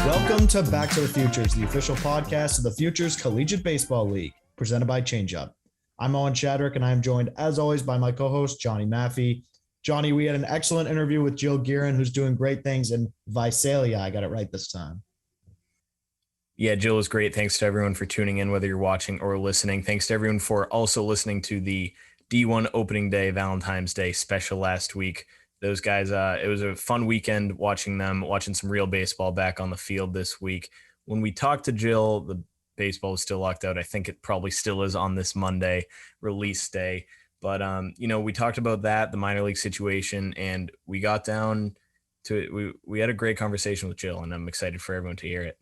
Welcome to Back to the Futures, the official podcast of the Futures Collegiate Baseball League, presented by ChangeUp. I'm Owen Chadrick, and I am joined, as always, by my co-host, Johnny Maffey. Johnny, we had an excellent interview with Jill Gearin, who's doing great things in Visalia. I got it right this time. Yeah, Jill was great. Thanks to everyone for tuning in, whether you're watching or listening. Thanks to everyone for also listening to the D1 opening day, Valentine's Day special last week. Those guys, it was a fun weekend watching some real baseball back on the field this week. When we talked to Jill, the baseball was still locked out. I think it probably still is on this Monday, release day. But, we talked about that, the minor league situation, and we got down to it. We had a great conversation with Jill, and I'm excited for everyone to hear it.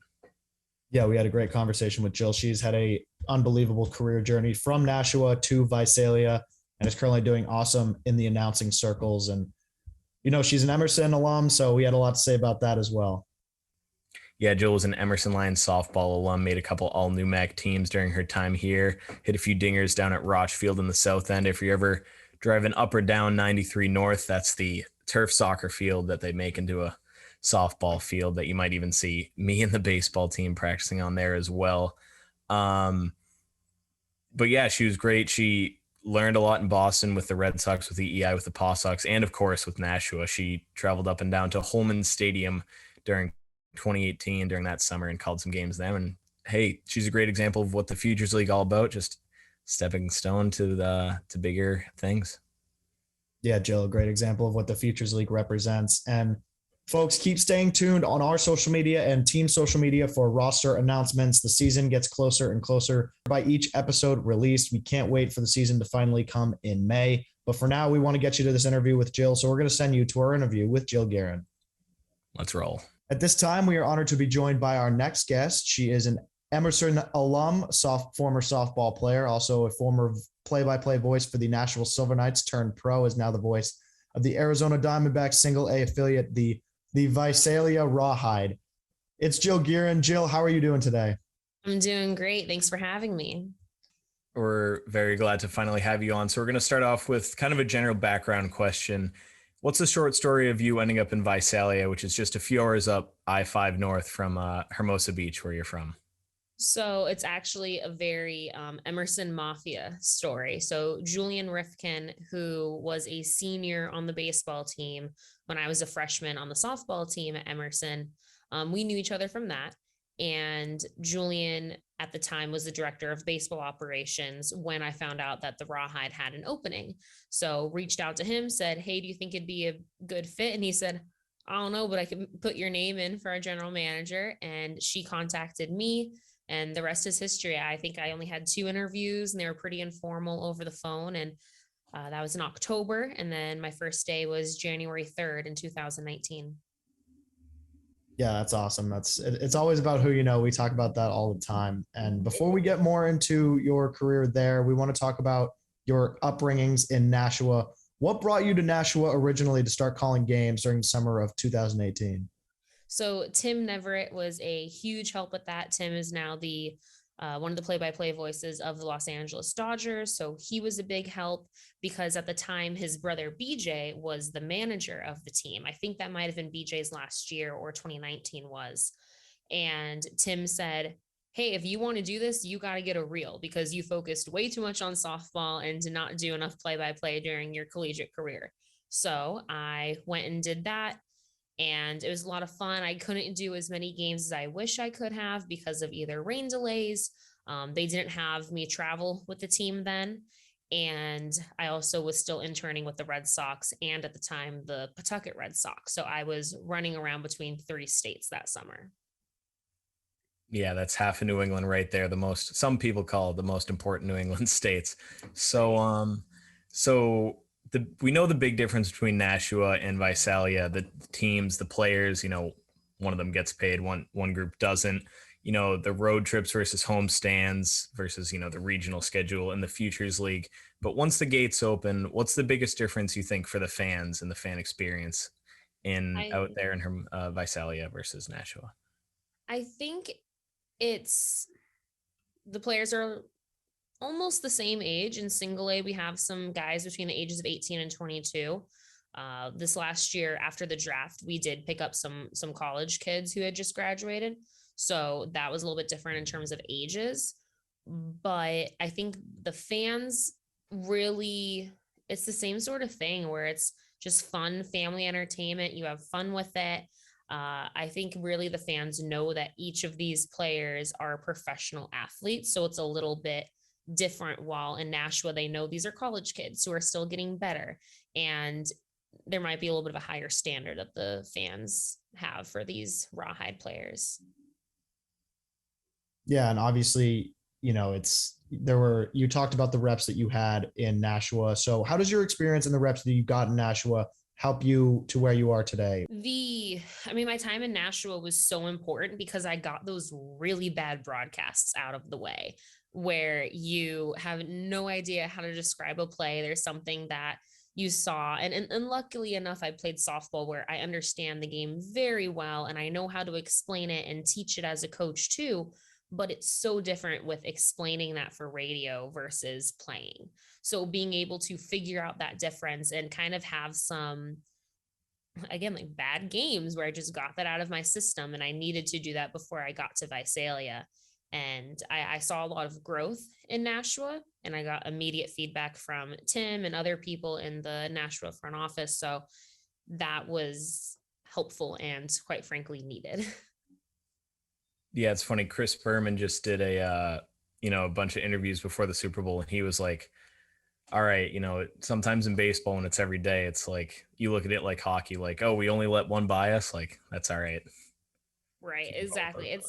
Yeah, we had a great conversation with Jill. She's had a unbelievable career journey from Nashua to Visalia and is currently doing awesome in the announcing circles. And she's an Emerson alum, so we had a lot to say about that as well. Yeah, Jill was an Emerson Lions softball alum, made a couple all-NUMAC teams during her time here, hit a few dingers down at Roch Field in the South End. If you're ever driving up or down 93 North, that's the turf soccer field that they make into a softball field that you might even see me and the baseball team practicing on there as well. But yeah, she was great. She learned a lot in Boston with the Red Sox, with the EI, with the Paw Sox, and of course with Nashua. She traveled up and down to Holman Stadium during 2018 during that summer and called some games then. And hey, she's a great example of what the Futures League all about, just stepping stone to bigger things. Yeah, Jill, a great example of what the Futures League represents. And folks, keep staying tuned on our social media and team social media for roster announcements. The season gets closer and closer by each episode released. We can't wait for the season to finally come in May. But for now, we want to get you to this interview with Jill. So we're going to send you to our interview with Jill Gearin. Let's roll. At this time, we are honored to be joined by our next guest. She is an Emerson alum, former softball player, also a former play-by-play voice for the Nashua Silver Knights, turned pro, is now the voice of the Arizona Diamondbacks single A affiliate, the Visalia Rawhide. It's Jill Gearin. Jill, how are you doing today? I'm doing great. Thanks for having me. We're very glad to finally have you on. So we're going to start off with kind of a general background question. What's the short story of you ending up in Visalia, which is just a few hours up I-5 north from Hermosa Beach, where you're from? So it's actually a very Emerson Mafia story. So Julian Rifkin, who was a senior on the baseball team when I was a freshman on the softball team at Emerson, we knew each other from that. And Julian at the time was the director of baseball operations when I found out that the Rawhide had an opening. So reached out to him, said, hey, do you think it'd be a good fit? And he said, I don't know, but I can put your name in for our general manager. And she contacted me. And the rest is history. I think I only had 2 interviews and they were pretty informal over the phone. And that was in October. And then my first day was January 3rd in 2019. Yeah, that's awesome. It's always about who you know. We talk about that all the time. And before we get more into your career there, we want to talk about your upbringings in Nashua. What brought you to Nashua originally to start calling games during the summer of 2018? So Tim Neverett was a huge help with that. Tim is now the one of the play-by-play voices of the Los Angeles Dodgers. So he was a big help because at the time his brother BJ was the manager of the team. I think that might have been BJ's last year or 2019 was. And Tim said, hey, if you want to do this, you got to get a reel because you focused way too much on softball and did not do enough play-by-play during your collegiate career. So I went and did that. And it was a lot of fun. I couldn't do as many games as I wish I could have because of either rain delays. They didn't have me travel with the team then. And I also was still interning with the Red Sox and at the time the Pawtucket Red Sox. So I was running around between 3 states that summer. Yeah, that's half of New England right there. Some people call it the most important New England states. So, we know the big difference between Nashua and Visalia, the teams, the players, one of them gets paid, one group doesn't, the road trips versus home stands versus, the regional schedule in the Futures League. But once the gates open, what's the biggest difference you think for the fans and the fan experience out there in Visalia versus Nashua? I think it's the players are almost the same age. In single A, we have some guys between the ages of 18 and 22. This last year after the draft, we did pick up some college kids who had just graduated. So that was a little bit different in terms of ages. But I think the fans really, it's the same sort of thing where it's just fun family entertainment. You have fun with it. I think really the fans know that each of these players are professional athletes. So it's a little bit different, while in Nashua, they know these are college kids who are still getting better. And there might be a little bit of a higher standard that the fans have for these Rawhide players. Yeah. And obviously, you talked about the reps that you had in Nashua. So how does your experience in the reps that you got in Nashua help you to where you are today? My time in Nashua was so important because I got those really bad broadcasts out of the way where you have no idea how to describe a play. There's something that you saw. And luckily enough, I played softball where I understand the game very well and I know how to explain it and teach it as a coach too. But it's so different with explaining that for radio versus playing. So being able to figure out that difference and kind of have some, again, like bad games where I just got that out of my system, and I needed to do that before I got to Visalia. And I saw a lot of growth in Nashua, and I got immediate feedback from Tim and other people in the Nashua front office. So that was helpful and quite frankly needed. Yeah, it's funny. Chris Berman just did a bunch of interviews before the Super Bowl, and he was like, all right, sometimes in baseball when it's every day, it's like you look at it like hockey, like, oh, we only let one by us, like that's all right. Right, exactly.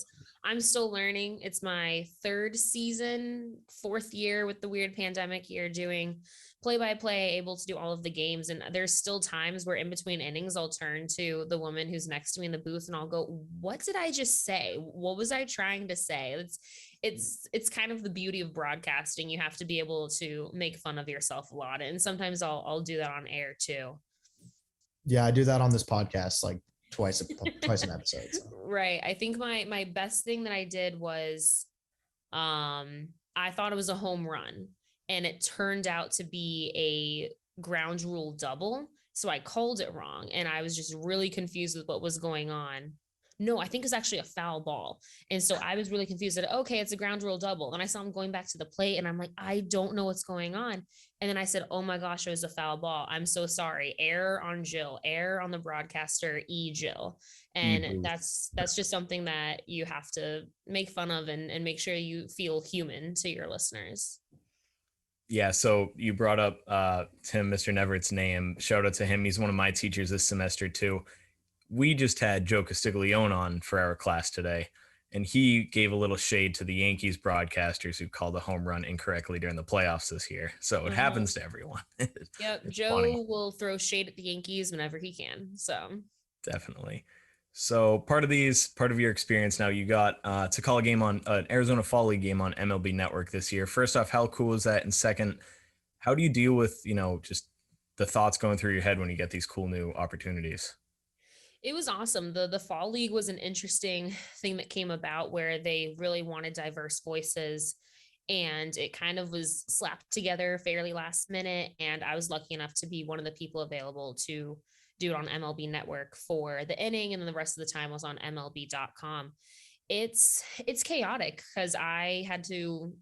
I'm still learning. It's my third season, fourth year with the weird pandemic year doing play-by-play, able to do all of the games. And there's still times where in between innings, I'll turn to the woman who's next to me in the booth and I'll go, what did I just say? What was I trying to say? It's kind of the beauty of broadcasting. You have to be able to make fun of yourself a lot. And sometimes I'll do that on air too. Yeah, I do that on this podcast like twice an episode. So. Right. I think my best thing that I did was I thought it was a home run and it turned out to be a ground rule double. So I called it wrong and I was just really confused with what was going on. No, I think it's actually a foul ball. And so I was really confused that, okay, it's a ground rule double. And I saw him going back to the plate and I'm like, I don't know what's going on. And then I said, oh my gosh, it was a foul ball. I'm so sorry. Error on Jill, error on the broadcaster, Jill. And that's just something that you have to make fun of and make sure you feel human to your listeners. Yeah, so you brought up Tim, Mr. Neverrett's name. Shout out to him. He's one of my teachers this semester too. We just had Joe Castiglione on for our class today, and he gave a little shade to the Yankees broadcasters who called a home run incorrectly during the playoffs this year. So it happens to everyone. Yep, Joe will throw shade at the Yankees whenever he can. So definitely. So part of your experience now, you got to call a game on an Arizona Fall League game on MLB Network this year. First off, how cool is that? And second, how do you deal with, just the thoughts going through your head when you get these cool new opportunities? It was awesome. The Fall League was an interesting thing that came about where they really wanted diverse voices and it kind of was slapped together fairly last minute. And I was lucky enough to be one of the people available to do it on MLB Network for the inning. And then the rest of the time was on MLB.com. It's chaotic because I had to,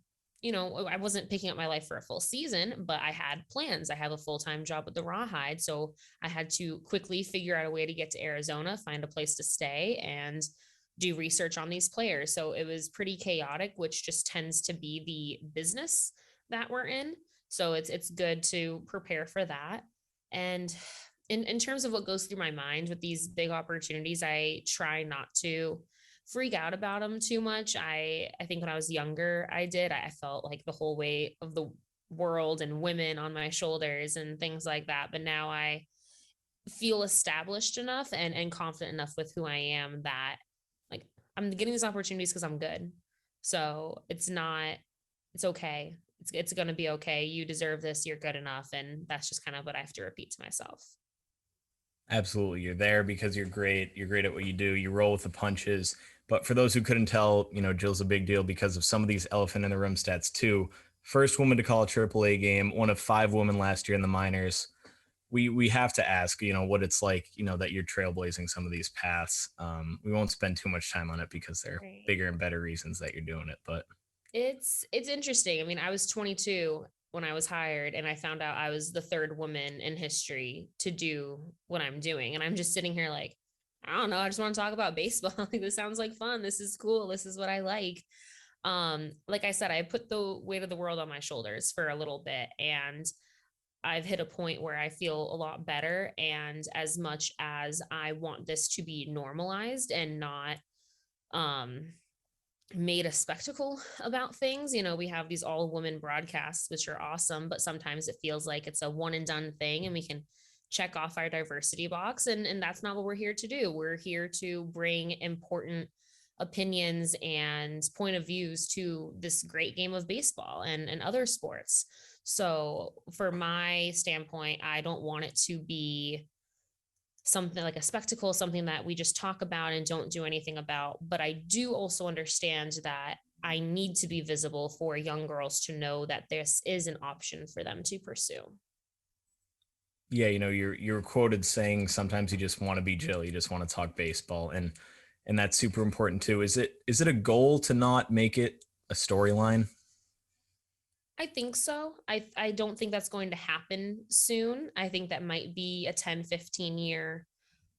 I wasn't picking up my life for a full season, but I had plans. I have a full-time job at the Rawhide. So I had to quickly figure out a way to get to Arizona, find a place to stay and do research on these players. So it was pretty chaotic, which just tends to be the business that we're in. So it's good to prepare for that. And in terms of what goes through my mind with these big opportunities, I try not to freak out about them too much. I think when I was younger, I felt like the whole weight of the world and women on my shoulders and things like that. But now I feel established enough and confident enough with who I am that like I'm getting these opportunities because I'm good. So it's okay. It's going to be okay. You deserve this. You're good enough. And that's just kind of what I have to repeat to myself. Absolutely. You're there because you're great. You're great at what you do. You roll with the punches. But for those who couldn't tell, Jill's a big deal because of some of these elephant in the room stats too. First woman to call a AAA game, one of 5 women last year in the minors. we have to ask, what it's like, that you're trailblazing some of these paths. We won't spend too much time on it because there are Right. bigger and better reasons that you're doing it. But It's interesting. I mean, I was 22 when I was hired, and I found out I was the third woman in history to do what I'm doing. And I'm just sitting here like, I don't know, I just want to talk about baseball. Like, this sounds like fun. This is cool. This is what I like. Like I said, I put the weight of the world on my shoulders for a little bit, and I've hit a point where I feel a lot better. And as much as I want this to be normalized and not um made a spectacle about things, we have these all women broadcasts, which are awesome, but sometimes it feels like it's a one and done thing, and we can check off our diversity box, and that's not what we're here to do. We're here to bring important opinions and point of views to this great game of baseball and other sports. So for my standpoint, I don't want it to be something like a spectacle, something that we just talk about and don't do anything about. But I do also understand that I need to be visible for young girls to know that this is an option for them to pursue. yeah, you're quoted saying sometimes you just want to be Jill, you just want to talk baseball, and that's super important too. Is it a goal to not make it a storyline? I think so. I don't think that's going to happen soon. I think that might be a 10-15 year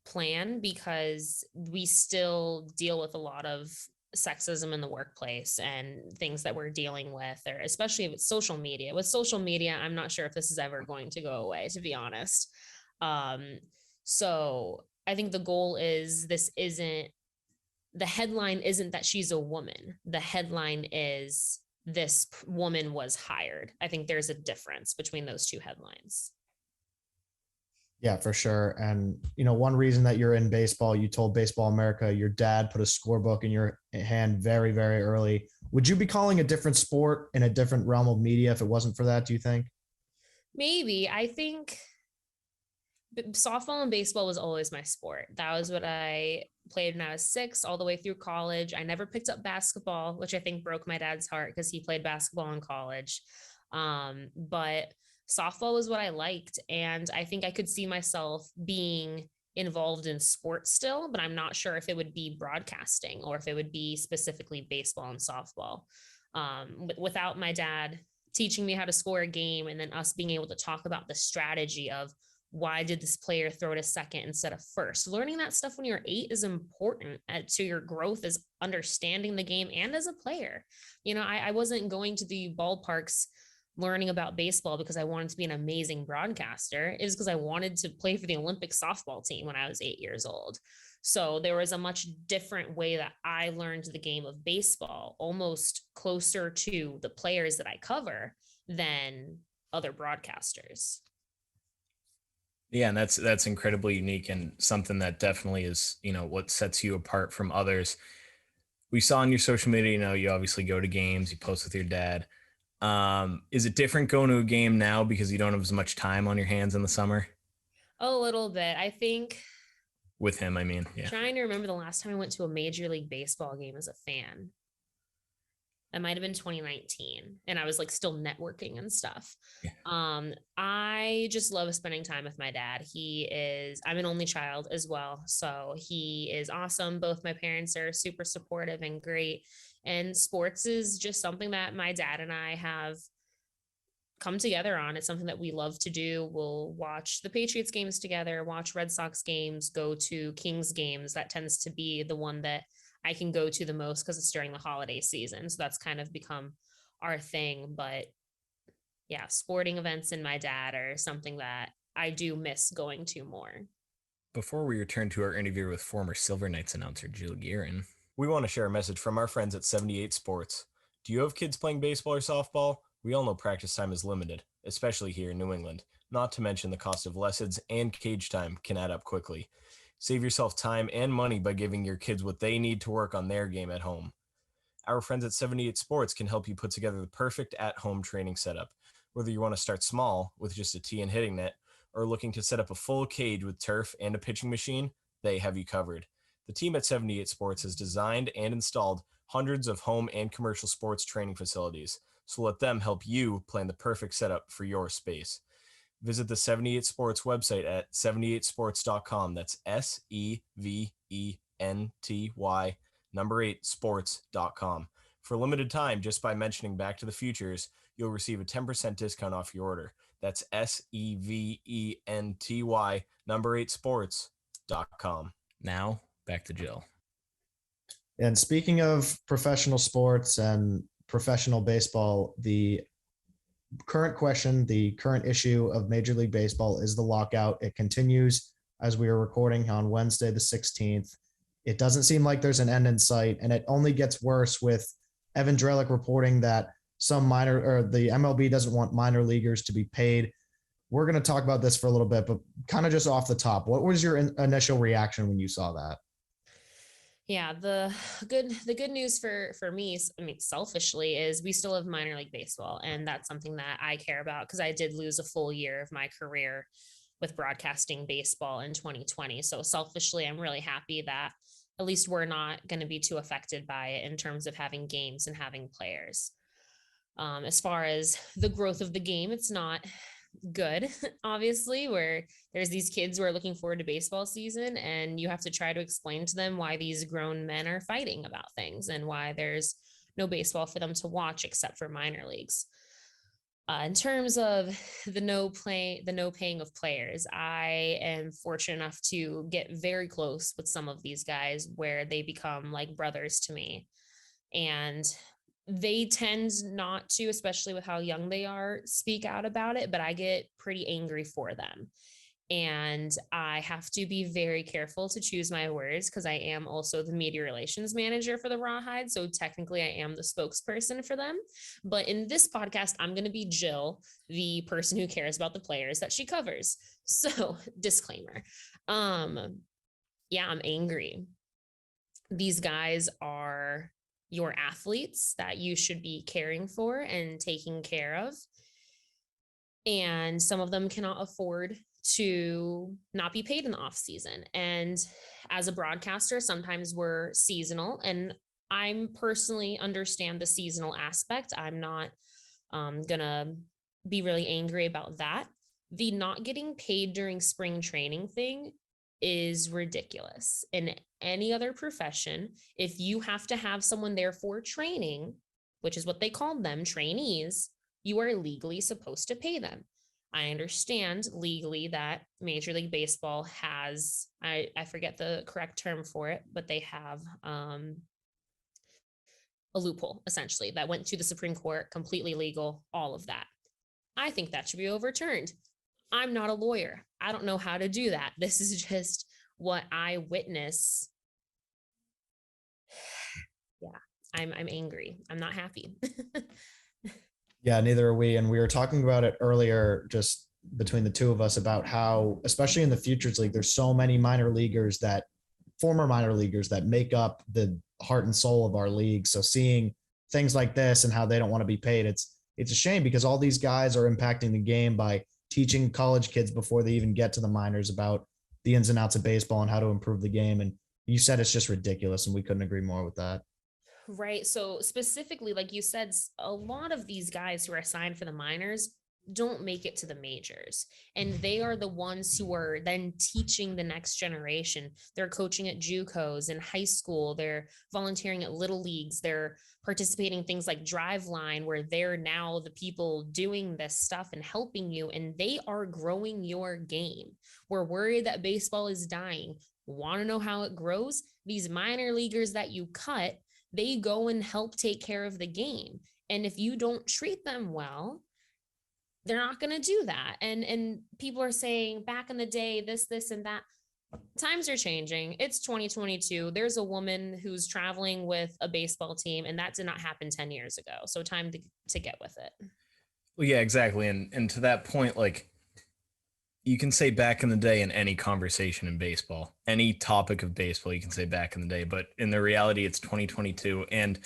plan, because we still deal with a lot of sexism in the workplace and things that we're dealing with, or especially with social media. With social media, I'm not sure if this is ever going to go away, to be honest. Um, so I think the goal is, the headline isn't that she's a woman. The headline is, this woman was hired. I think there's a difference between those two headlines. Yeah, for sure. And, one reason that you're in baseball, you told Baseball America your dad put a scorebook in your hand very, very early. Would you be calling a different sport in a different realm of media if it wasn't for that, do you think? Maybe. I think softball and baseball was always my sport. That was what I played when I was 6 all the way through college. I never picked up basketball, which I think broke my dad's heart because he played basketball in college. But softball was what I liked. And I think I could see myself being involved in sports still, but I'm not sure if it would be broadcasting or if it would be specifically baseball and softball. Without my dad teaching me how to score a game, and then us being able to talk about the strategy of, why did this player throw to second instead of first? Learning that stuff when you're 8 is important to your growth as understanding the game and as a player. I wasn't going to the ballparks learning about baseball because I wanted to be an amazing broadcaster. It was because I wanted to play for the Olympic softball team when I was 8 years old. So there was a much different way that I learned the game of baseball, almost closer to the players that I cover than other broadcasters. Yeah, and that's incredibly unique and something that definitely is, what sets you apart from others. We saw on your social media, you obviously go to games, you post with your dad. Is it different going to a game now because you don't have as much time on your hands in the summer? A little bit. I think, With him, I mean, yeah. trying to remember the last time I went to a Major League Baseball game as a fan. That might have been 2019, and I was like still networking and stuff. Yeah. I just love spending time with my dad. I'm an only child as well, so he is awesome. Both my parents are super supportive and great, and sports is just something that my dad and I have come together on. It's something that we love to do. We'll watch the Patriots games together, watch Red Sox games, go to Kings games. That tends to be the one that I can go to the most because it's during the holiday season. So that's kind of become our thing. But yeah, sporting events and my dad are something that I do miss going to more. Before we return to our interview with former Silver Knights announcer Jill Gearin, we want to share a message from our friends at 78 Sports. Do you have kids playing baseball or softball? We all know practice time is limited, especially here in New England. Not to mention the cost of lessons and cage time can add up quickly. Save yourself time and money by giving your kids what they need to work on their game at home. Our friends at 78 Sports can help you put together the perfect at-home training setup. Whether you want to start small with just a tee and hitting net, or looking to set up a full cage with turf and a pitching machine, they have you covered. The team at 78 Sports has designed and installed hundreds of home and commercial sports training facilities, so let them help you plan the perfect setup for your space. Visit the 78 Sports website at 78sports.com. That's SEVENTY number 8 sports.com. For a limited time, just by mentioning Back to the Futures, you'll receive a 10% discount off your order. That's SEVENTY number 8 sports.com. Now, back to Jill. And speaking of professional sports and professional baseball, the current question, the current issue of Major League Baseball is the lockout. It continues as we are recording on Wednesday, the 16th. It doesn't seem like there's an end in sight, and it only gets worse with Evan Drellick reporting that the MLB doesn't want minor leaguers to be paid. We're going to talk about this for a little bit, but kind of just off the top, what was your initial reaction when you saw that? Yeah, the good news for me, I mean, selfishly, is we still have minor league baseball, and that's something that I care about because I did lose a full year of my career with broadcasting baseball in 2020. So selfishly, I'm really happy that at least we're not going to be too affected by it in terms of having games and having players. As far as the growth of the game, it's not good, obviously, where there's these kids who are looking forward to baseball season, and you have to try to explain to them why these grown men are fighting about things and why there's no baseball for them to watch except for minor leagues. In terms of the no paying of players, I am fortunate enough to get very close with some of these guys where they become like brothers to me. And they tend not to, especially with how young they are, speak out about it, but I get pretty angry for them. And I have to be very careful to choose my words because I am also the media relations manager for the Rawhide. So technically I am the spokesperson for them. But in this podcast, I'm going to be Jill, the person who cares about the players that she covers. So disclaimer. Yeah, I'm angry. These guys are your athletes that you should be caring for and taking care of. And some of them cannot afford to not be paid in the off season. And as a broadcaster, sometimes we're seasonal, and I'm personally understand the seasonal aspect. I'm not gonna be really angry about that. The not getting paid during spring training thing is ridiculous. In any other profession, if you have to have someone there for training, which is what they called them, trainees, you are legally supposed to pay them. I understand legally that Major League Baseball has, I forget the correct term for it, but they have a loophole essentially that went to the Supreme Court, completely legal, all of that. I think that should be overturned. I'm not a lawyer. I don't know how to do that. This is just what I witness. Yeah, I'm angry. I'm not happy. Yeah, neither are we. And we were talking about it earlier, just between the two of us, about how, especially in the Futures League, there's so many former minor leaguers that make up the heart and soul of our league. So seeing things like this and how they don't want to be paid, it's a shame because all these guys are impacting the game by teaching college kids before they even get to the minors about the ins and outs of baseball and how to improve the game. And you said it's just ridiculous, and we couldn't agree more with that. Right. So specifically, like you said, a lot of these guys who are signed for the minors don't make it to the majors. And they are the ones who are then teaching the next generation. They're coaching at JUCOs in high school. They're volunteering at little leagues. They're participating in things like Driveline, where they're now the people doing this stuff and helping you. And they are growing your game. We're worried that baseball is dying. Want to know how it grows? These minor leaguers that you cut, they go and help take care of the game. And if you don't treat them well, they're not going to do that. And people are saying back in the day, this, and that. Times are changing. It's 2022. There's a woman who's traveling with a baseball team, and that did not happen 10 years ago. So time to get with it. Well, yeah, exactly. And to that point, like, you can say back in the day in any conversation in baseball, any topic of baseball, you can say back in the day, but in the reality, it's 2022. And,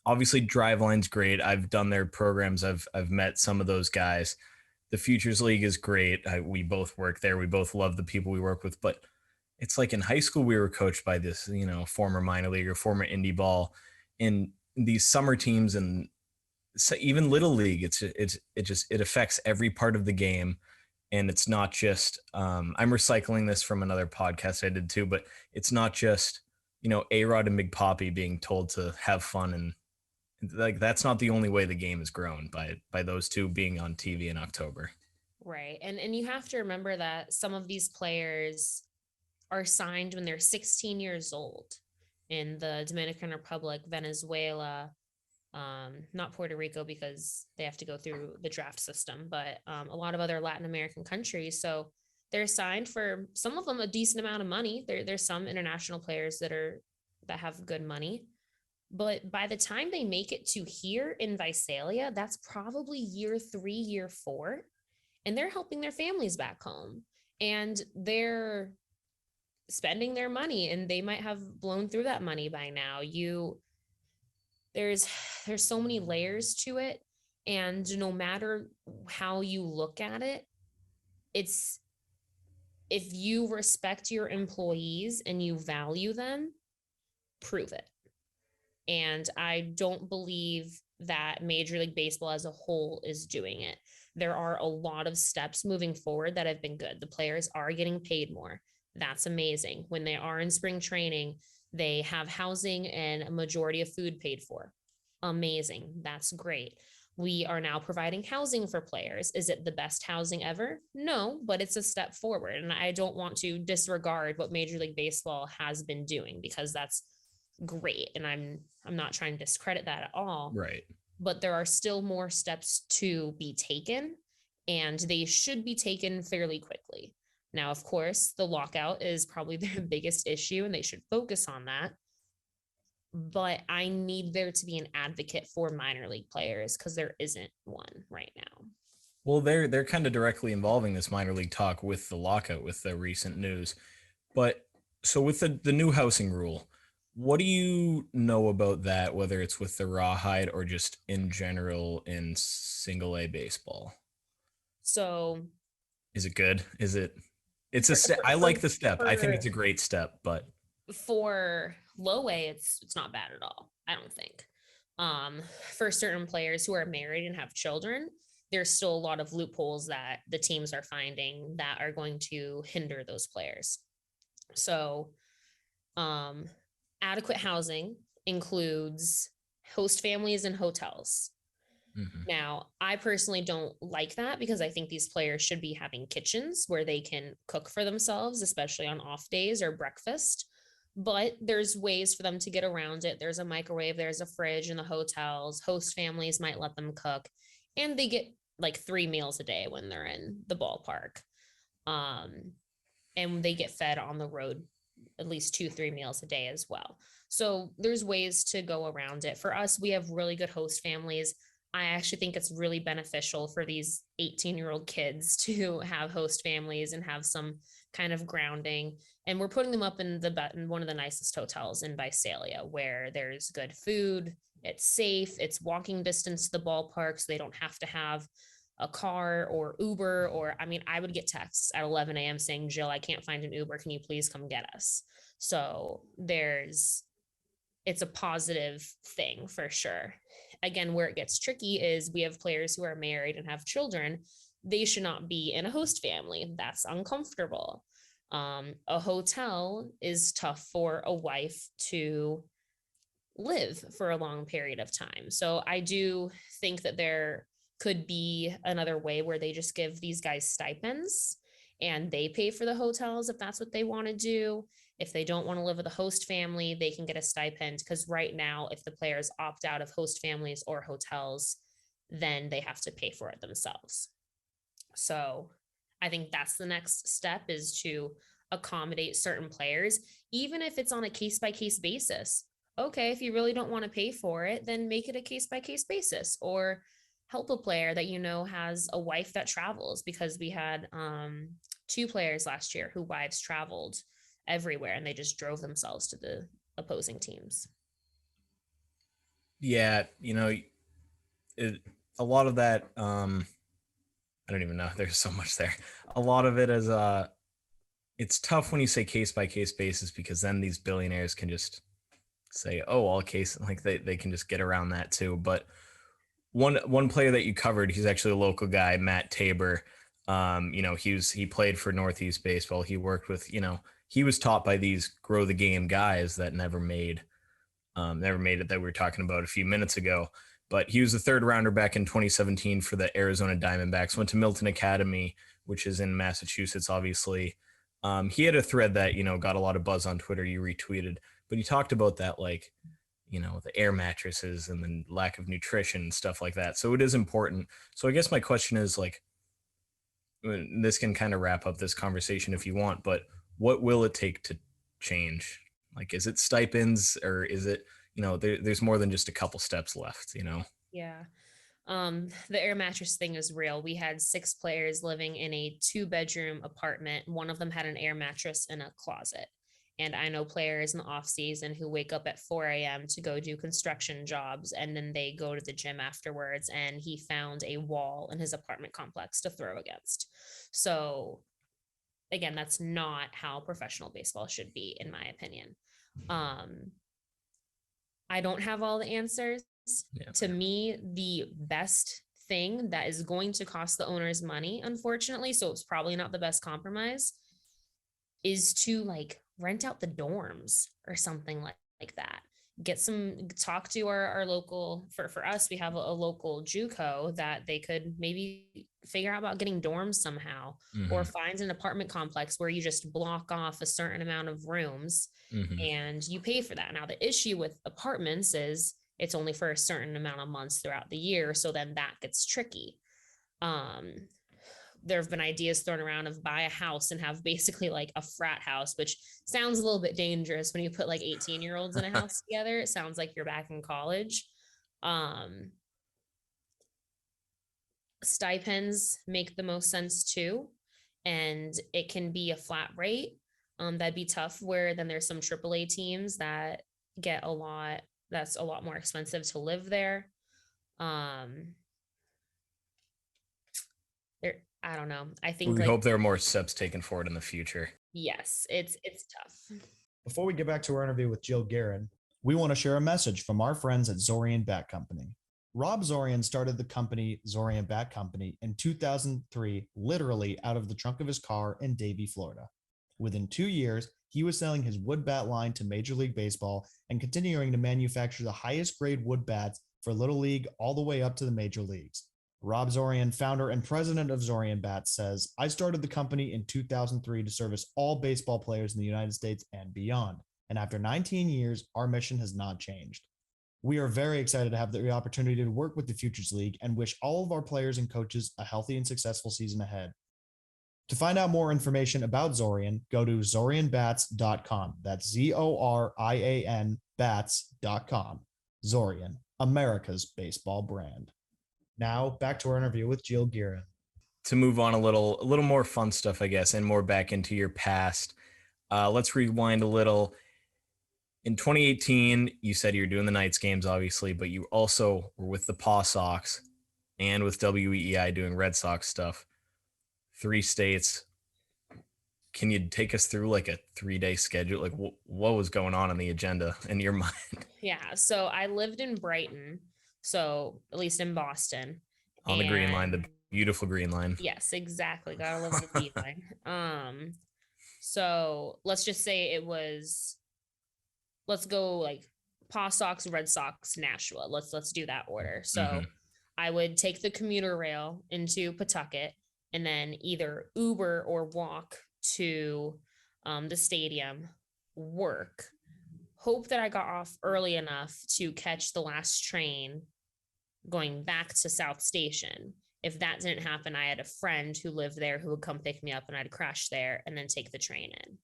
obviously Driveline's great. I've done their programs. I've met some of those guys. The Futures League is great. We both work there. We both love the people we work with, but it's like in high school, we were coached by this, former minor league or former indie ball, and these summer teams and so even little league, it affects every part of the game. And it's not just, I'm recycling this from another podcast I did too, but it's not just, A-Rod and Big Poppy being told to have fun. And like, that's not the only way the game has grown by those two being on TV in October. Right. And you have to remember that some of these players are signed when they're 16 years old in the Dominican Republic, Venezuela, not Puerto Rico because they have to go through the draft system, but a lot of other Latin American countries. So they're signed for some of them a decent amount of money. There's some international players that have good money, but by the time they make it to here in Visalia, that's probably year 3, year 4, and they're helping their families back home, and they're spending their money, and they might have blown through that money by now. There's so many layers to it, and no matter how you look at it, it's, if you respect your employees and you value them, prove it. And I don't believe that Major League Baseball as a whole is doing it. There are a lot of steps moving forward that have been good. The players are getting paid more. That's amazing. When they are in spring training, they have housing and a majority of food paid for. Amazing. That's great. We are now providing housing for players. Is it the best housing ever? No, but it's a step forward. And I don't want to disregard what Major League Baseball has been doing, because that's great. And I'm not trying to discredit that at all. Right. But there are still more steps to be taken, and they should be taken fairly quickly. Now, of course, the lockout is probably their biggest issue, and they should focus on that. But I need there to be an advocate for minor league players, because there isn't one right now. Well, they're kind of directly involving this minor league talk with the lockout, with the recent news. But so with the new housing rule, what do you know about that, whether it's with the Rawhide or just in general in single A baseball? So is it good? It's a step. I like the step. I think it's a great step, but for low A, it's not bad at all, I don't think. For certain players who are married and have children, there's still a lot of loopholes that the teams are finding that are going to hinder those players. So adequate housing includes host families and hotels. Mm-hmm. Now, I personally don't like that, because I think these players should be having kitchens where they can cook for themselves, especially on off days or breakfast. But there's ways for them to get around it. There's a microwave, there's a fridge in the hotels. Host families might let them cook, and they get like 3 meals a day when they're in the ballpark. And they get fed on the road at least 2-3 meals a day as well. So there's ways to go around it. For us, we have really good host families. I actually think it's really beneficial for these 18-year-old kids to have host families and have some kind of grounding. And we're putting them up in one of the nicest hotels in Visalia, where there's good food, it's safe, it's walking distance to the ballpark, so they don't have to have a car or Uber. Or, I mean, I would get texts at 11 a.m. saying, Jill, I can't find an Uber. Can you please come get us? So it's a positive thing for sure. Again, where it gets tricky is we have players who are married and have children. They should not be in a host family. That's uncomfortable. A hotel is tough for a wife to live for a long period of time. So I do think that there could be another way where they just give these guys stipends and they pay for the hotels if that's what they want to do. If they don't want to live with a host family, they can get a stipend, because right now, if the players opt out of host families or hotels, then they have to pay for it themselves. So I think that's the next step, is to accommodate certain players, even if it's on a case-by-case basis. Okay, if you really don't want to pay for it, then make it a case-by-case basis, or help a player that has a wife that travels, because we had 2 players last year whose wives traveled everywhere and they just drove themselves to the opposing teams. Yeah, a lot of that, I don't even know. There's so much there. A lot of it is, it's tough when you say case by case basis, because then these billionaires can just say, oh, all case, like they can just get around that too. But one player that you covered, he's actually a local guy, Matt Tabor. He played for Northeast Baseball. He worked with, he was taught by these grow the game guys that never made it, that we were talking about a few minutes ago. But he was a third rounder back in 2017 for the Arizona Diamondbacks, went to Milton Academy, which is in Massachusetts, obviously. He had a thread that, got a lot of buzz on Twitter. You retweeted, but he talked about that, like, the air mattresses and the lack of nutrition and stuff like that. So it is important. So I guess my question is, like, this can kind of wrap up this conversation if you want, but what will it take to change? Like, is it stipends, or is it, there's more than just a couple steps left, Yeah. The air mattress thing is real. We had 6 players living in a 2-bedroom apartment. One of them had an air mattress in a closet. And I know players in the off season who wake up at 4 a.m. to go do construction jobs, and then they go to the gym afterwards, and he found a wall in his apartment complex to throw against. So again, that's not how professional baseball should be, in my opinion. I don't have all the answers. Yeah. To me, the best thing that is going to cost the owners money, unfortunately, so it's probably not the best compromise, is to like rent out the dorms or something like that. Talk to our local, for us, we have a local JUCO that they could maybe figure out about getting dorms somehow, or find an apartment complex where you just block off a certain amount of rooms and you pay for that. Now, the issue with apartments is it's only for a certain amount of months throughout the year. So then that gets tricky. There have been ideas thrown around of buy a house and have basically like a frat house, which sounds a little bit dangerous when you put like 18-year-olds in a house together. It sounds like you're back in college. Stipends make the most sense too. And it can be a flat rate. That'd be tough, where then there's some AAA teams that get that's a lot more expensive to live there. I don't know. I think we hope there are more steps taken forward in the future. Yes, it's tough. Before we get back to our interview with Jill Gearin, we want to share a message from our friends at Zorian Bat Company. Rob Zorian started the company Zorian Bat Company in 2003, literally out of the trunk of his car in Davie, Florida. Within 2 years, he was selling his wood bat line to Major League Baseball and continuing to manufacture the highest grade wood bats for Little League all the way up to the major leagues. Rob Zorian, founder and president of Zorian Bats, says, "I started the company in 2003 to service all baseball players in the United States and beyond. And after 19 years, our mission has not changed. We are very excited to have the opportunity to work with the Futures League and wish all of our players and coaches a healthy and successful season ahead." To find out more information about Zorian, go to zorianbats.com. That's ZORIAN bats.com. Zorian, America's baseball brand. Now back to our interview with Jill Gearin. To move on a little more fun stuff, I guess, and more back into your past. Let's rewind a little. In 2018, you said you were doing the Knights games, obviously, but you also were with the Paw Sox and with WEEI doing Red Sox stuff. 3 states. Can you take us through like a 3-day schedule? Like what was going on the agenda in your mind? Yeah. So I lived in Brighton. So at least in Boston. On the green line, the beautiful green line. Yes, exactly. Gotta love the green line. So let's just say let's go like Paw Sox, Red Sox, Nashua. Let's do that order. So I would take the commuter rail into Pawtucket and then either Uber or walk to the stadium, work, hope that I got off early enough to catch the last train going back to South Station. If that didn't happen, I had a friend who lived there who would come pick me up, and I'd crash there and then take the train in.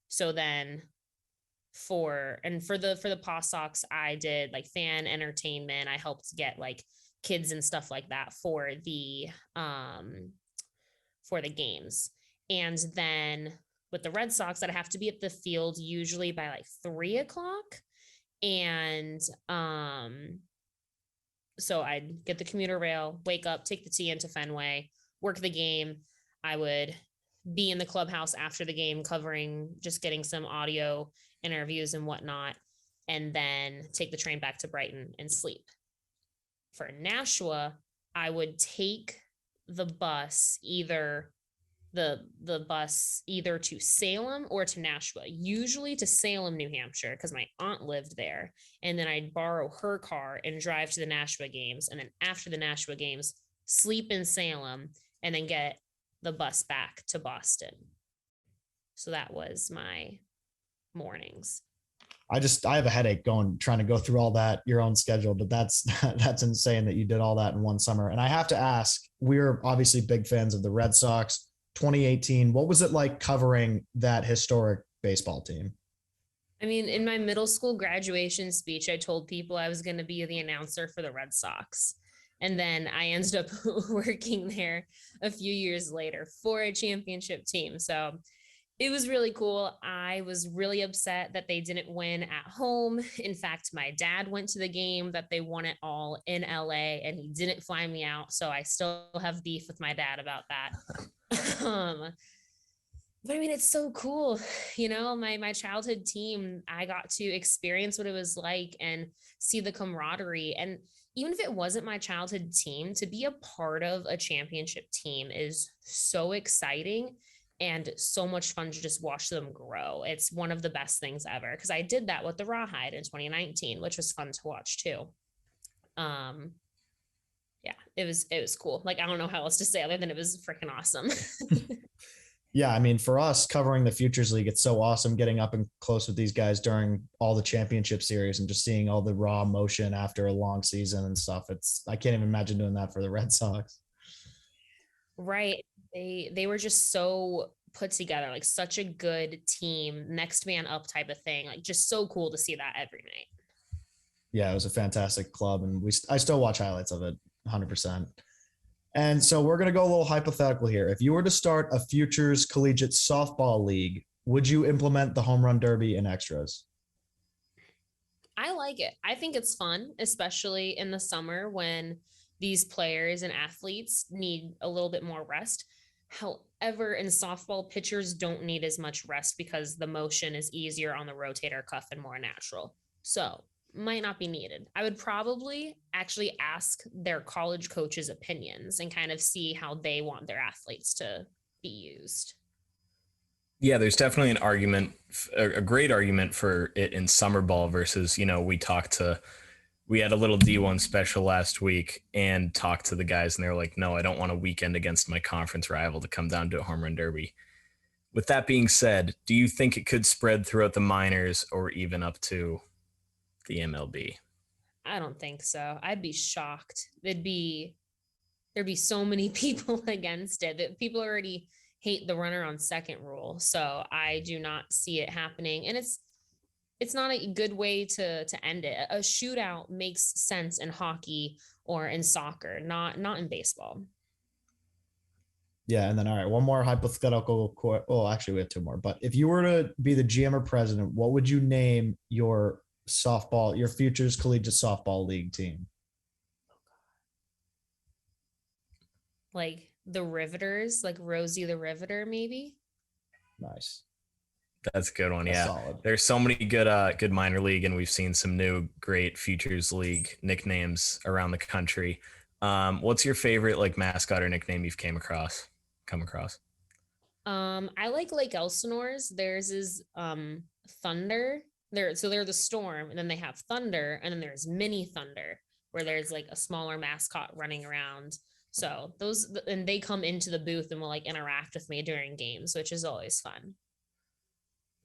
So then for the Paw Sox, I did like fan entertainment. I helped get like kids and stuff like that for the games. And then with the Red Sox, I'd have to be at the field usually by like 3:00. And so I'd get the commuter rail, wake up, take the T into Fenway, work the game. I would be in the clubhouse after the game, just getting some audio interviews and whatnot, and then take the train back to Brighton and sleep. for Nashua, I would take the bus either to Salem or to Nashua, usually to Salem, New Hampshire, because my aunt lived there. And then I'd borrow her car and drive to the Nashua games. And then after the Nashua games, sleep in Salem and then get the bus back to Boston. So that was my mornings. I have a headache trying to go through all that, your own schedule, but that's insane that you did all that in one summer. And I have to ask, we're obviously big fans of the Red Sox. 2018, what was it like covering that historic baseball team? I mean, in my middle school graduation speech, I told people I was going to be the announcer for the Red Sox. And then I ended up working there a few years later for a championship team. So it was really cool. I was really upset that they didn't win at home. In fact, my dad went to the game that they won it all in LA and he didn't fly me out. So I still have beef with my dad about that. But I mean, it's so cool. You know, my childhood team, I got to experience what it was like and see the camaraderie. And even if it wasn't my childhood team, to be a part of a championship team is so exciting and so much fun to just watch them grow. It's one of the best things ever, because I did that with the Rawhide in 2019, which was fun to watch too. Yeah, it was cool. Like, I don't know how else to say other than it was freaking awesome. Yeah, I mean, for us covering the Futures League, it's so awesome getting up and close with these guys during all the championship series and just seeing all the raw emotion after a long season and stuff. I can't even imagine doing that for the Red Sox. Right. They were just so put together, like such a good team, next man up type of thing. Like, just so cool to see that every night. Yeah, it was a fantastic club, and I still watch highlights of it 100%. And so we're going to go a little hypothetical here. If you were to start a Futures Collegiate Softball League, would you implement the home run derby and extras? I like it. I think it's fun, especially in the summer when these players and athletes need a little bit more rest. However, in softball, pitchers don't need as much rest because the motion is easier on the rotator cuff and more natural. So might not be needed. I would probably actually ask their college coaches' opinions and kind of see how they want their athletes to be used. Yeah, there's definitely an argument, a great argument for it in summer ball versus, we had a little D1 special last week and talked to the guys and they're like, no, I don't want a weekend against my conference rival to come down to a home run derby. With that being said, do you think it could spread throughout the minors or even up to the MLB? I don't think so. I'd be shocked. There'd be so many people against it that people already hate the runner on second rule. So I do not see it happening. And it's not a good way to end it. A shootout makes sense in hockey or in soccer, not in baseball. Yeah, and then all right, one more hypothetical. Well, actually, we have two more. But if you were to be the GM or president, what would you name your Futures Collegiate Softball League team? Like the Riveters, like Rosie the Riveter, maybe. Nice. That's a good one. That's yeah. solid. There's so many good minor league, and we've seen some new great Futures League nicknames around the country. What's your favorite like mascot or nickname you've come across? I like Lake Elsinore's. Theirs is Thunder. They're the Storm, and then they have Thunder, and then there's Mini Thunder, where there's like a smaller mascot running around. So those, and they come into the booth and will like interact with me during games, which is always fun.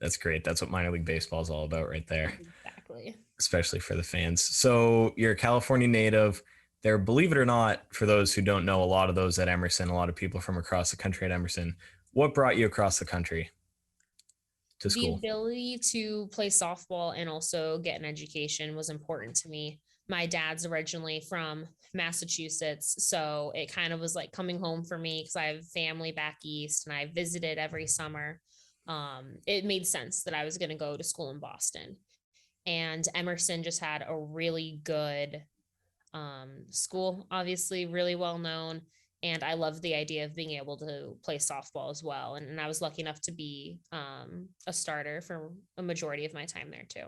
That's great. That's what minor league baseball is all about right there. Exactly. Especially for the fans. So you're a California native. There, believe it or not, for those who don't know, a lot of those at Emerson, a lot of people from across the country at Emerson. What brought you across the country to school? The ability to play softball and also get an education was important to me. My dad's originally from Massachusetts, so it kind of was like coming home for me because I have family back east and I visited every summer. It made sense that I was going to go to school in Boston, and Emerson just had a really good school, obviously really well known. And I loved the idea of being able to play softball as well. And I was lucky enough to be a starter for a majority of my time there too.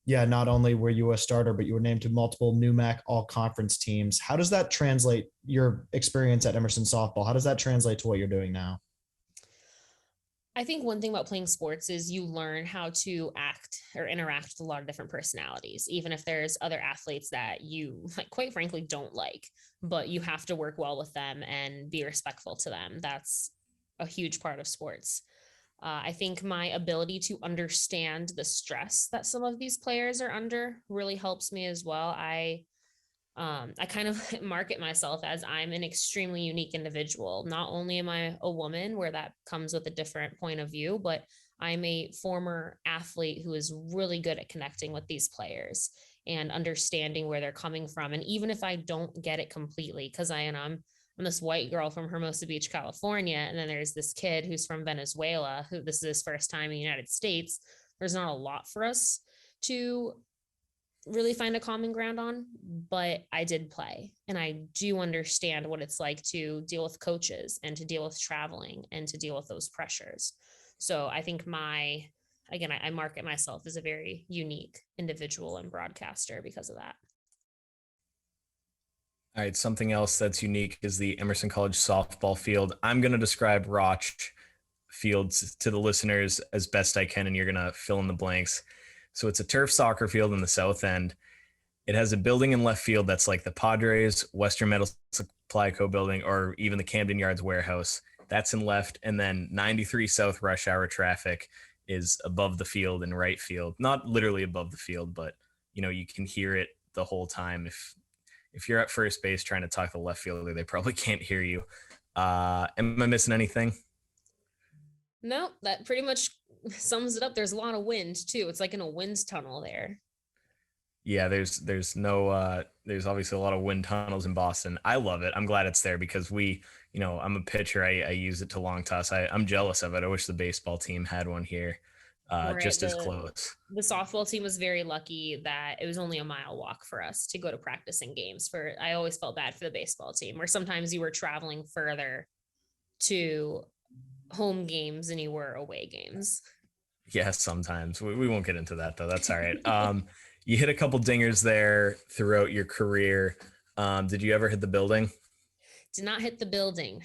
Yeah, not only were you a starter, but you were named to multiple NUMAC all-conference teams. How does that translate, your experience at Emerson softball? How does that translate to what you're doing now? I think one thing about playing sports is you learn how to act or interact with a lot of different personalities, even if there's other athletes that you, like, quite frankly, don't like, but you have to work well with them and be respectful to them. That's a huge part of sports. I think my ability to understand the stress that some of these players are under really helps me as well. I kind of market myself as I'm an extremely unique individual. Not only am I a woman, where that comes with a different point of view, but I'm a former athlete who is really good at connecting with these players and understanding where they're coming from. And even if I don't get it completely, because I'm this white girl from Hermosa Beach, California, and then there's this kid who's from Venezuela, who this is his first time in the United States. There's not a lot for us to really find a common ground on, but I did play and I do understand what it's like to deal with coaches and to deal with traveling and to deal with those pressures. So I think I market myself as a very unique individual and broadcaster because of that. All right, something else that's unique is the Emerson College softball field. I'm going to describe Roch fields to the listeners as best I can, and you're going to fill in the blanks. So it's a turf soccer field in the south end. It has a building in left field that's like the Padres, Western Metal Supply Co. building, or even the Camden Yards warehouse. That's in left. And then 93 South rush hour traffic is above the field in right field. Not literally above the field, but you can hear it the whole time. If you're at first base trying to talk to the left fielder, they probably can't hear you. Am I missing anything? No, that pretty much sums it up. There's a lot of wind too. It's like in a wind tunnel there. Yeah, there's obviously a lot of wind tunnels in Boston. I love it. I'm glad it's there because I'm a pitcher. I use it to long toss. I'm jealous of it. I wish the baseball team had one here, Right. just as close. The softball team was very lucky that it was only a mile walk for us to go to practicing games. I always felt bad for the baseball team, where sometimes you were traveling further to home games than you were away games. Yeah, sometimes. We won't get into that though. That's all right. You hit a couple dingers there throughout your career. Did you ever hit the building? Did not hit the building.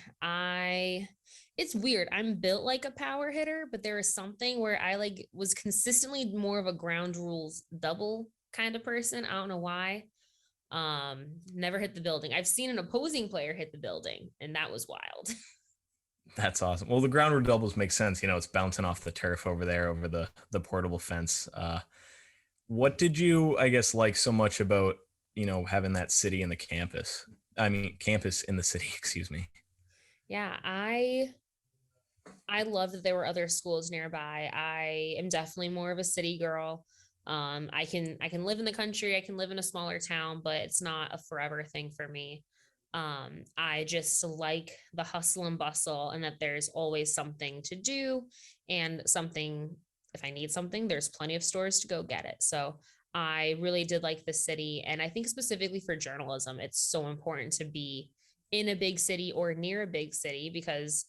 It's weird. I'm built like a power hitter, but there is something where I was consistently more of a ground rules double kind of person. I don't know why. Never hit the building. I've seen an opposing player hit the building, and that was wild. That's awesome. Well, the ground rule doubles make sense. It's bouncing off the turf over there, over the portable fence. What did you, I guess, like so much about, having that city in the campus? I mean, campus in the city, excuse me. Yeah, I love that there were other schools nearby. I am definitely more of a city girl. I can live in the country, I can live in a smaller town, but it's not a forever thing for me. I just like the hustle and bustle, and that there's always something to do, and if I need something, there's plenty of stores to go get it. So I really did like the city. And I think specifically for journalism, it's so important to be in a big city or near a big city, because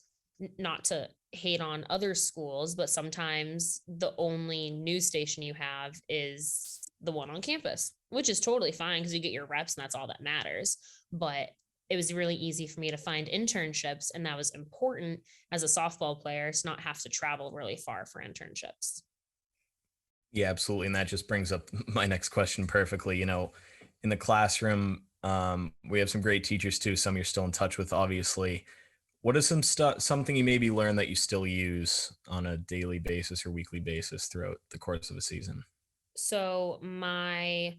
not to hate on other schools, but sometimes the only news station you have is the one on campus, which is totally fine because you get your reps and that's all that matters. But it was really easy for me to find internships, and that was important as a softball player to not have to travel really far for internships. Yeah, absolutely. And that just brings up my next question perfectly. In the classroom, we have some great teachers too. Some you're still in touch with, obviously. What is something you maybe learn that you still use on a daily basis or weekly basis throughout the course of a season? So my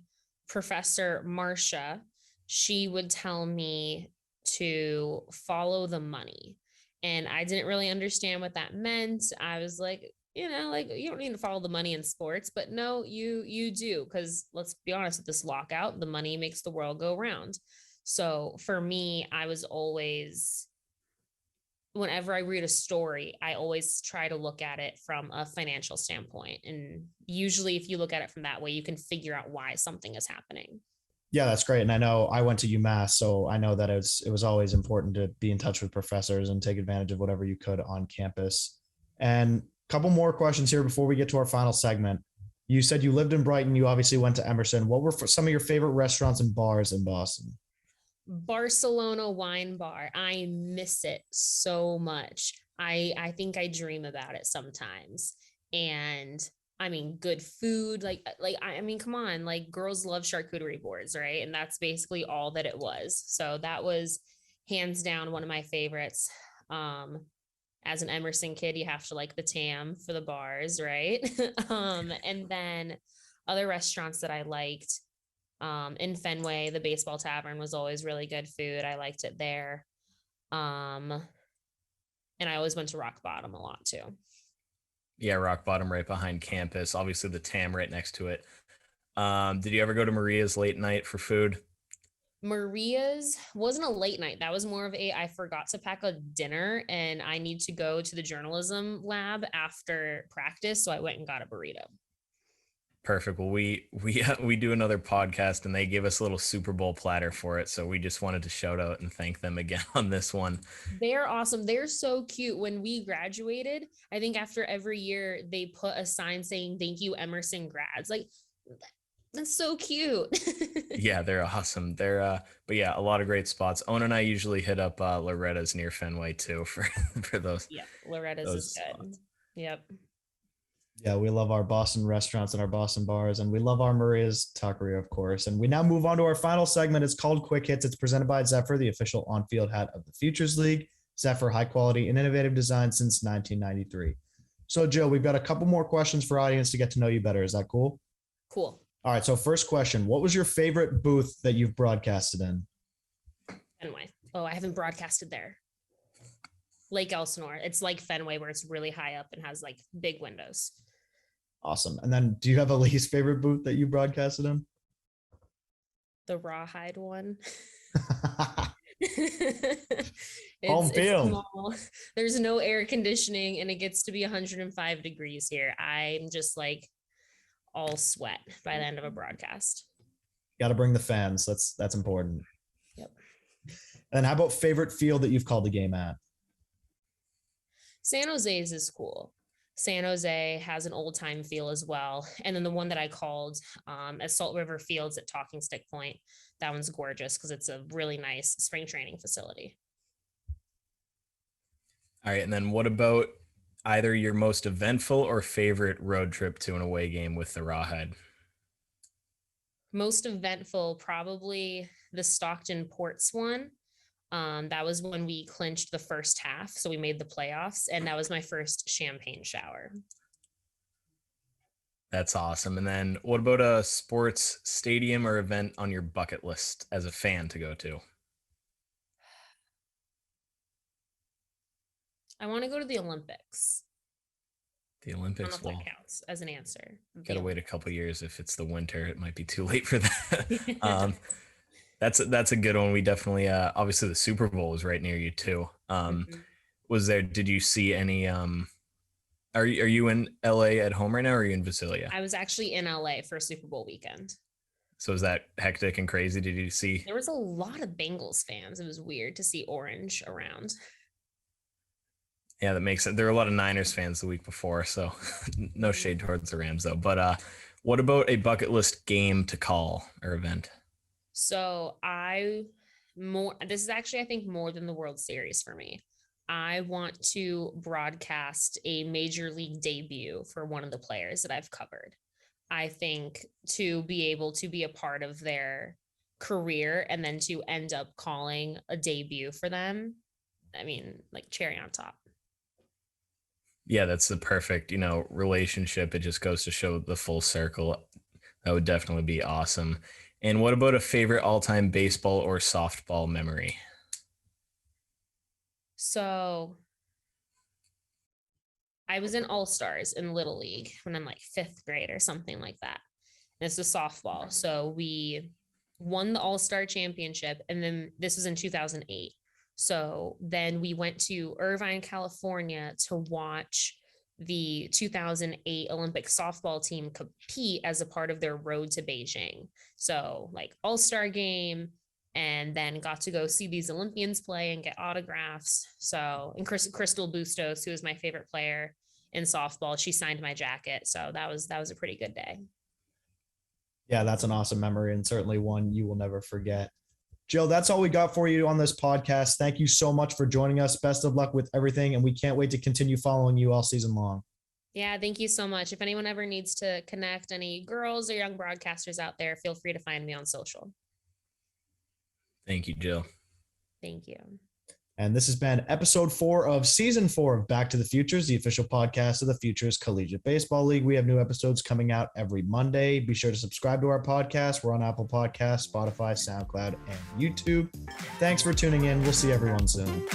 professor, Marcia, she would tell me to follow the money. And I didn't really understand what that meant. I was like, you don't need to follow the money in sports, but no, you do. Because let's be honest, with this lockout, the money makes the world go round. So for me, whenever I read a story, I always try to look at it from a financial standpoint. And usually if you look at it from that way, you can figure out why something is happening. Yeah, that's great. And I know I went to UMass, so I know that it was always important to be in touch with professors and take advantage of whatever you could on campus. And a couple more questions here before we get to our final segment. You said you lived in Brighton. You obviously went to Emerson. What were some of your favorite restaurants and bars in Boston? Barcelona Wine Bar. I miss it so much. I think I dream about it sometimes. And I mean, good food. I mean, come on, like girls love charcuterie boards, right? And that's basically all that it was. So that was hands down one of my favorites. As an Emerson kid, you have to like the TAM for the bars, right? And then other restaurants that I liked, in Fenway, the Baseball Tavern was always really good food. I liked it there. And I always went to Rock Bottom a lot too. Yeah, Rock Bottom right behind campus. Obviously the TAM right next to it. Did you ever go to Maria's late night for food? Maria's wasn't a late night. That was more of I forgot to pack a dinner and I need to go to the journalism lab after practice. So I went and got a burrito. Perfect. Well, we do another podcast and they gave us a little Super Bowl platter for it. So we just wanted to shout out and thank them again on this one. They're awesome. They're so cute. When we graduated, I think after every year they put a sign saying thank you Emerson grads. Like that's so cute. Yeah, they're awesome. But yeah, a lot of great spots. Owen and I usually hit up Loretta's near Fenway too for those. Yeah, Loretta's is good. Spots. Yep. Yeah, we love our Boston restaurants and our Boston bars, and we love our Maria's Taqueria, of course. And we now move on to our final segment. It's called Quick Hits. It's presented by Zephyr, the official on-field hat of the Futures League. Zephyr, high quality and innovative design since 1993. So, Jill, we've got a couple more questions for audience to get to know you better. Is that cool? Cool. All right. So, first question: what was your favorite booth that you've broadcasted in? Fenway. Oh, I haven't broadcasted there. Lake Elsinore. It's like Fenway, where it's really high up and has like big windows. Awesome. And then do you have a least favorite booth that you broadcasted in? The Rawhide one. Home field. There's no air conditioning and it gets to be 105 degrees here. I'm just like all sweat by the end of a broadcast. Got to bring the fans. That's important. Yep. And how about favorite field that you've called the game at? San Jose's is cool. San Jose has an old time feel as well. And then the one that I called at Salt River Fields at Talking Stick Point, that one's gorgeous because it's a really nice spring training facility. All right. And then what about either your most eventful or favorite road trip to an away game with the Rawhide? Most eventful, probably the Stockton Ports one. That was when we clinched the first half. So we made the playoffs and that was my first champagne shower. That's awesome. And then what about a sports stadium or event on your bucket list as a fan to go to? I want to go to the Olympics. The Olympics. I don't know if that counts as an answer. Gotta wait a couple years. If it's the winter, it might be too late for that. That's a good one. We definitely obviously the Super Bowl is right near you too. Did you see any are you in LA at home right now or are you in Visalia? I was actually in LA for Super Bowl weekend. So is that hectic and crazy? Did you see? There was a lot of Bengals fans. It was weird to see orange around. Yeah, that makes it. There were a lot of Niners fans the week before, so no shade towards the Rams though. But what about a bucket list game to call or event? So this is actually, I think, more than the World Series for me. I want to broadcast a major league debut for one of the players that I've covered. I think to be able to be a part of their career and then to end up calling a debut for them, I mean, like cherry on top. Yeah, that's the perfect, relationship. It just goes to show the full circle. That would definitely be awesome. And what about a favorite all-time baseball or softball memory? So I was in All-Stars in Little League when I'm like 5th grade or something like that. This was softball. So we won the All-Star championship. And then this was in 2008. So then we went to Irvine, California to watch the 2008 Olympic softball team compete as a part of their road to Beijing. So like all-star game, and then got to go see these Olympians play and get autographs. So, and Crystal Bustos, who is my favorite player in softball. She signed my jacket. So that was a pretty good day. Yeah, that's an awesome memory and certainly one you will never forget. Jill, that's all we got for you on this podcast. Thank you so much for joining us. Best of luck with everything, and we can't wait to continue following you all season long. Yeah, thank you so much. If anyone ever needs to connect, any girls or young broadcasters out there, feel free to find me on social. Thank you, Jill. Thank you. And this has been episode 4 of season 4 of Back to the Futures, the official podcast of the Futures Collegiate Baseball League. We have new episodes coming out every Monday. Be sure to subscribe to our podcast. We're on Apple Podcasts, Spotify, SoundCloud, and YouTube. Thanks for tuning in. We'll see everyone soon.